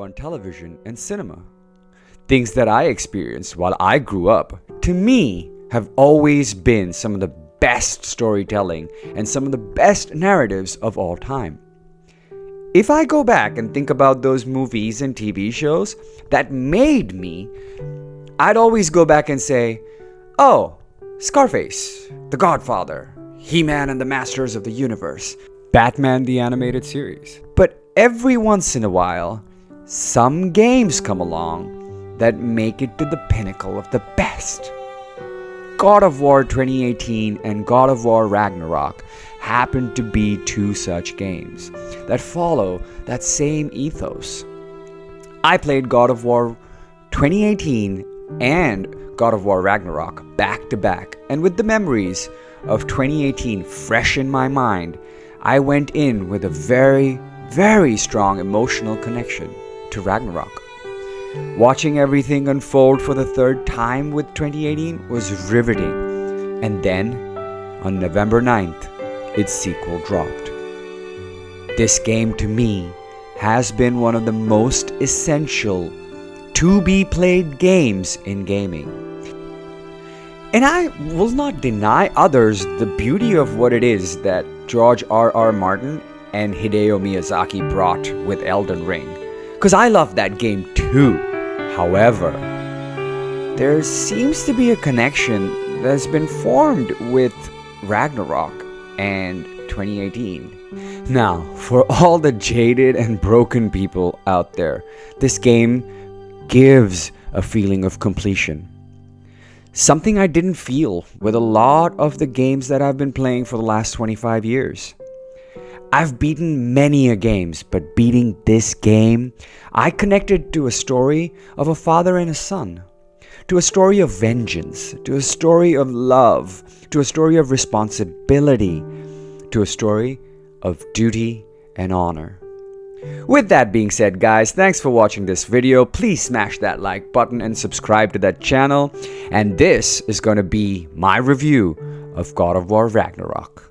on television and cinema. Things that I experienced while I grew up, to me, have always been some of the best storytelling and some of the best narratives of all time. If I go back and think about those movies and TV shows that made me, I'd always go back and say, oh, Scarface, The Godfather, He-Man and the Masters of the Universe, Batman the Animated Series. But every once in a while, some games come along that make it to the pinnacle of the best. God of War 2018 and God of War Ragnarok happen to be two such games that follow that same ethos. I played God of War 2018 and God of War Ragnarok back to back, and with the memories of 2018 fresh in my mind, I went in with a very, very strong emotional connection to Ragnarok. Watching everything unfold for the third time with 2018 was riveting, and then, on November 9th, its sequel dropped. This game to me has been one of the most essential to be played games in gaming. And I will not deny others the beauty of what it is that George R.R. Martin and Hideo Miyazaki brought with Elden Ring, because I love that game too. However, there seems to be a connection that's been formed with Ragnarok and 2018. Now, for all the jaded and broken people out there, this game gives a feeling of completion. Something I didn't feel with a lot of the games that I've been playing for the last 25 years. I've beaten many a games, but beating this game, I connected to a story of a father and a son, to a story of vengeance, to a story of love, to a story of responsibility, to a story of duty and honor. With that being said, guys, thanks for watching this video. Please smash that like button and subscribe to that channel. And this is going to be my review of God of War Ragnarok.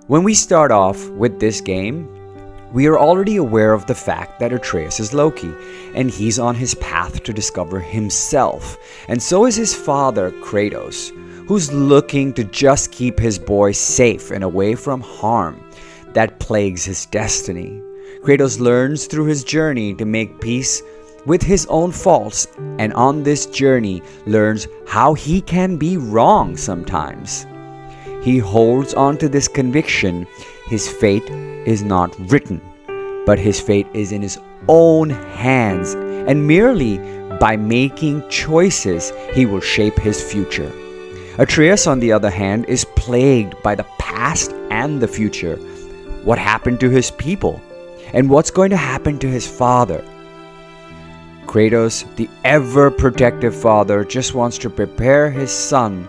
When we start off with this game, we are already aware of the fact that Atreus is Loki, and he's on his path to discover himself. And so is his father, Kratos, who's looking to just keep his boy safe and away from harm that plagues his destiny. Kratos learns through his journey to make peace with his own faults, and on this journey learns how he can be wrong sometimes. He holds on to this conviction. His fate is not written, but his fate is in his own hands, and merely by making choices, he will shape his future. Atreus, on the other hand, is plagued by the past and the future. What happened to his people? And what's going to happen to his father? Kratos, the ever-protective father, just wants to prepare his son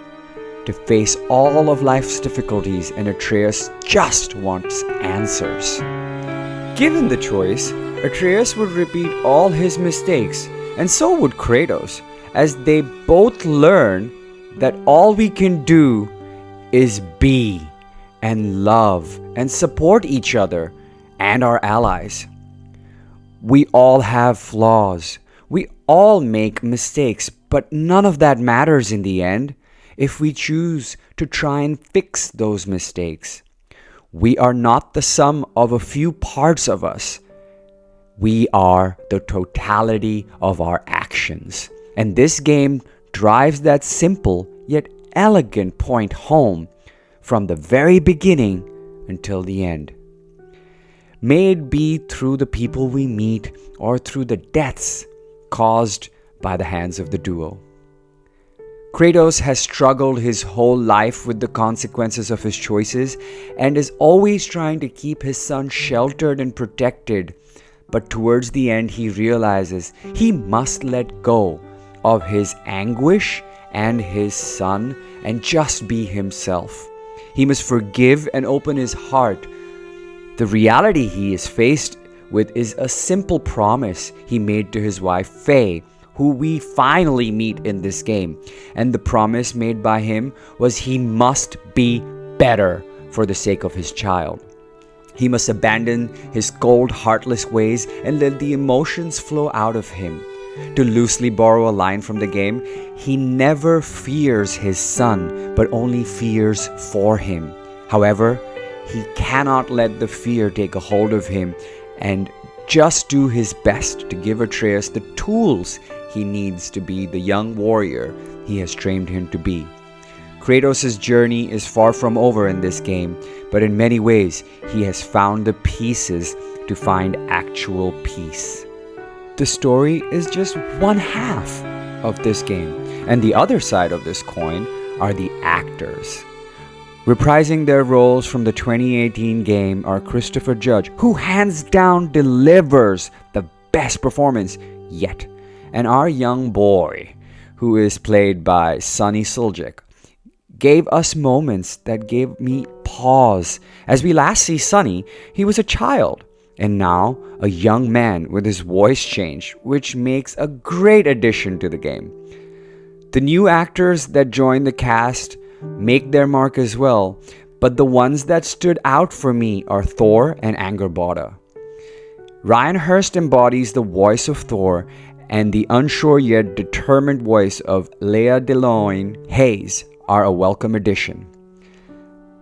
to face all of life's difficulties, and Atreus just wants answers. Given the choice, Atreus would repeat all his mistakes, and so would Kratos, as they both learn that all we can do is be and love and support each other and our allies. We all have flaws. We all make mistakes, but none of that matters in the end if we choose to try and fix those mistakes. We are not the sum of a few parts of us. We are the totality of our actions. And this game drives that simple yet elegant point home from the very beginning until the end. May it be through the people we meet or through the deaths caused by the hands of the duo. Kratos has struggled his whole life with the consequences of his choices and is always trying to keep his son sheltered and protected. But towards the end, he realizes he must let go of his anguish and his son and just be himself. He must forgive and open his heart. The reality he is faced with is a simple promise he made to his wife Faye, who we finally meet in this game. And the promise made by him was he must be better for the sake of his child. He must abandon his cold, heartless ways and let the emotions flow out of him. To loosely borrow a line from the game, he never fears his son, but only fears for him. However, he cannot let the fear take a hold of him and just do his best to give Atreus the tools he needs to be the young warrior he has trained him to be. Kratos' journey is far from over in this game, but in many ways, he has found the pieces to find actual peace. The story is just one half of this game, and the other side of this coin are the actors. Reprising their roles from the 2018 game are Christopher Judge, who hands down delivers the best performance yet, and our young boy, who is played by Sonny Suljic, gave us moments that gave me pause. As we last see Sonny, he was a child, and now a young man with his voice changed, which makes a great addition to the game. The new actors that join the cast make their mark as well, but the ones that stood out for me are Thor and Angrboda. Ryan Hurst embodies the voice of Thor, and the unsure yet determined voice of Lea DeLoyne Hayes are a welcome addition.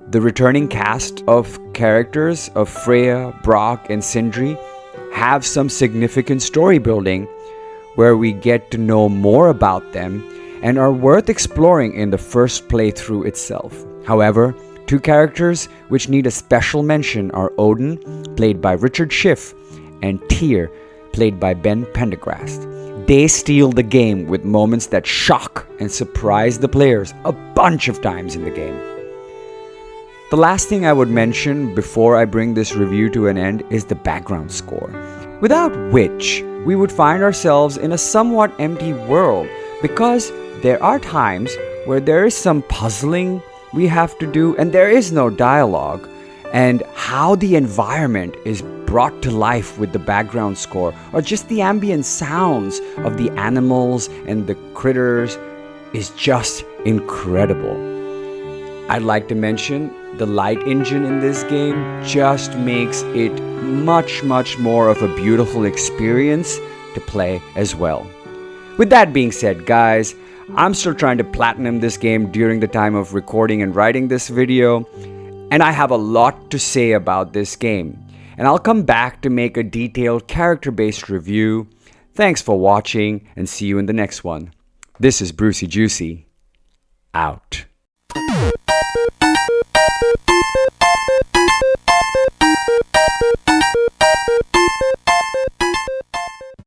The returning cast of characters of Freya, Brock, and Sindri have some significant story building where we get to know more about them and are worth exploring in the first playthrough itself. However, two characters which need a special mention are Odin, played by Richard Schiff, and Tyr, played by Ben Pendergrast. They steal the game with moments that shock and surprise the players a bunch of times in the game. The last thing I would mention before I bring this review to an end is the background score, without which we would find ourselves in a somewhat empty world, because there are times where there is some puzzling we have to do and there is no dialogue, and how the environment is brought to life with the background score, or just the ambient sounds of the animals and the critters, is just incredible. I'd like to mention the light engine in this game just makes it much more of a beautiful experience to play as well. With that being said, guys, I'm still trying to platinum this game during the time of recording and writing this video, and I have a lot to say about this game, and I'll come back to make a detailed character-based review. Thanks for watching, and see you in the next one. This is BruceyJucey, out.